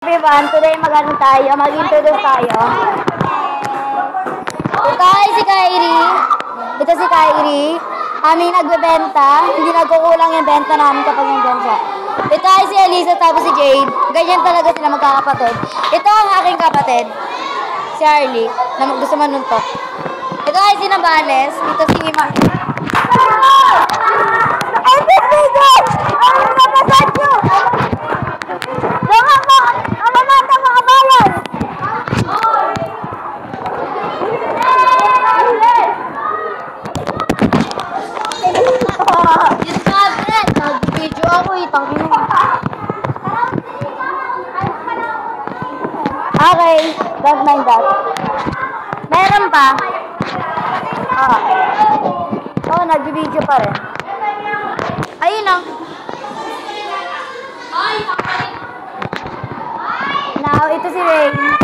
Everyone, today mag-introduce tayo. Ito ay si Kyrie. Ito si Kyrie. Aming nagbebenta. Hindi nagkukulang yung benta namin kapag nandyan siya. Ito ay si Elisa tapos si Jade. Ganyan talaga sila magkakapatid. Ito ang aking kapatid. Si Harley, na gusto manuntok. Ito ay si Nabales. Ito si Ima. Ay, this video! Ang napasad nyo! Video ako itang okay, don't mind that. Meron pa. Oh, nag-video pa rin. Ayun lang. Now, ito si Ray.